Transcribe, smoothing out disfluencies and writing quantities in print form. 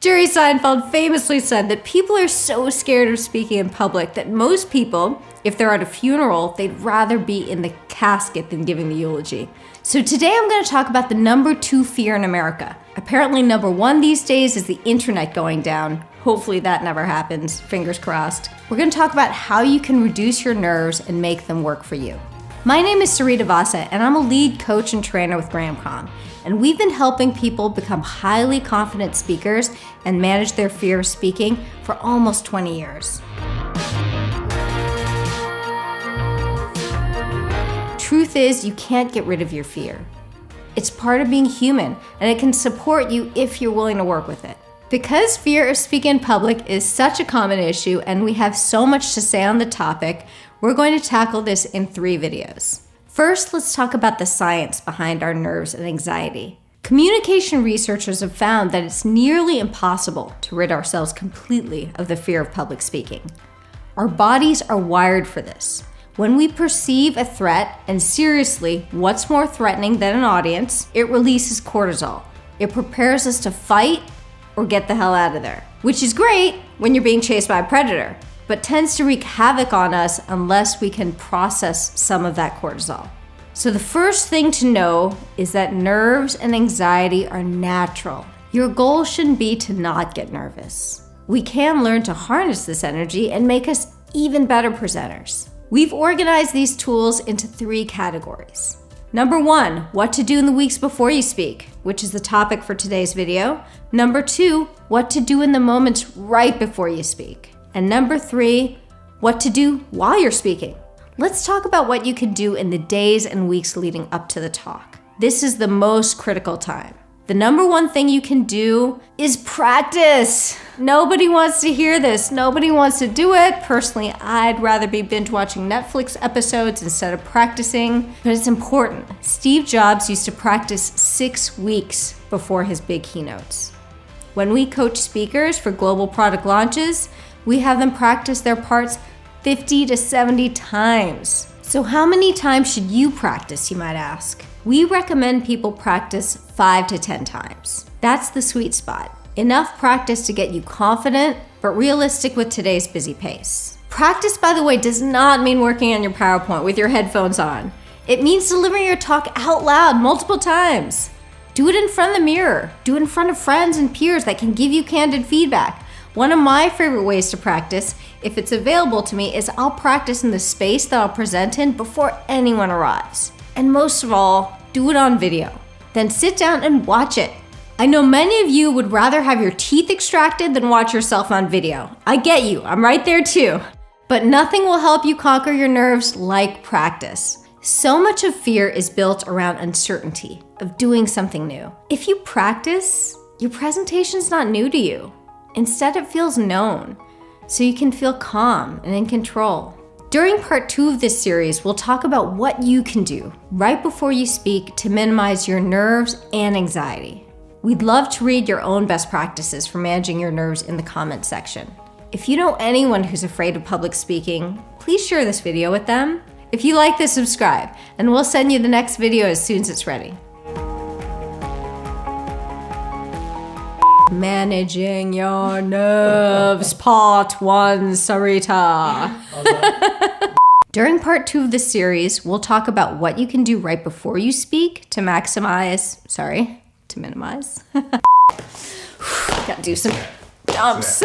Jerry Seinfeld famously said that people are so scared of speaking in public that most people, if they're at a funeral, they'd rather be in the casket than giving the eulogy. So today I'm going to talk about the number 2 fear in America. Apparently number 1 these days is the internet going down. Hopefully that never happens, fingers crossed. We're going to talk about how you can reduce your nerves and make them work for you. My name is Sarita Vasa, and I'm a lead coach and trainer with GrahamComm. And we've been helping people become highly confident speakers and manage their fear of speaking for almost 20 years. Truth is, you can't get rid of your fear. It's part of being human, and it can support you if you're willing to work with it. Because fear of speaking in public is such a common issue and we have so much to say on the topic, we're going to tackle this in 3 videos. First, let's talk about the science behind our nerves and anxiety. Communication researchers have found that it's nearly impossible to rid ourselves completely of the fear of public speaking. Our bodies are wired for this. When we perceive a threat, and seriously, what's more threatening than an audience, it releases cortisol. It prepares us to fight or get the hell out of there, which is great when you're being chased by a predator, but tends to wreak havoc on us unless we can process some of that cortisol. So the first thing to know is that nerves and anxiety are natural. Your goal shouldn't be to not get nervous. We can learn to harness this energy and make us even better presenters. We've organized these tools into 3 categories. Number 1, what to do in the weeks before you speak, which is the topic for today's video. Number 2, what to do in the moments right before you speak. And number 3, what to do while you're speaking. Let's talk about what you can do in the days and weeks leading up to the talk. This is the most critical time. The number 1 thing you can do is practice. Nobody wants to hear this. Nobody wants to do it. Personally, I'd rather be binge watching Netflix episodes instead of practicing, but it's important. Steve Jobs used to practice 6 weeks before his big keynotes. When we coach speakers for global product launches, we have them practice their parts 50 to 70 times. So how many times should you practice, you might ask? We recommend people practice 5 to 10 times. That's the sweet spot. Enough practice to get you confident, but realistic with today's busy pace. Practice, by the way, does not mean working on your PowerPoint with your headphones on. It means delivering your talk out loud multiple times. Do it in front of the mirror. Do it in front of friends and peers that can give you candid feedback. One of my favorite ways to practice, if it's available to me, is I'll practice in the space that I'll present in before anyone arrives. And most of all, do it on video. Then sit down and watch it. I know many of you would rather have your teeth extracted than watch yourself on video. I get you, I'm right there too. But nothing will help you conquer your nerves like practice. So much of fear is built around uncertainty, of doing something new. If you practice, your presentation's not new to you. Instead, it feels known, so you can feel calm and in control. During part 2 of this series, we'll talk about what you can do right before you speak to minimize your nerves and anxiety. We'd love to read your own best practices for managing your nerves in the comments section. If you know anyone who's afraid of public speaking, please share this video with them. If you like this, subscribe, and we'll send you the next video as soon as it's ready. Managing your nerves, part 1, Sarita. During part 2 of this series, we'll talk about what you can do right before you speak to minimize. Gotta do some jumps.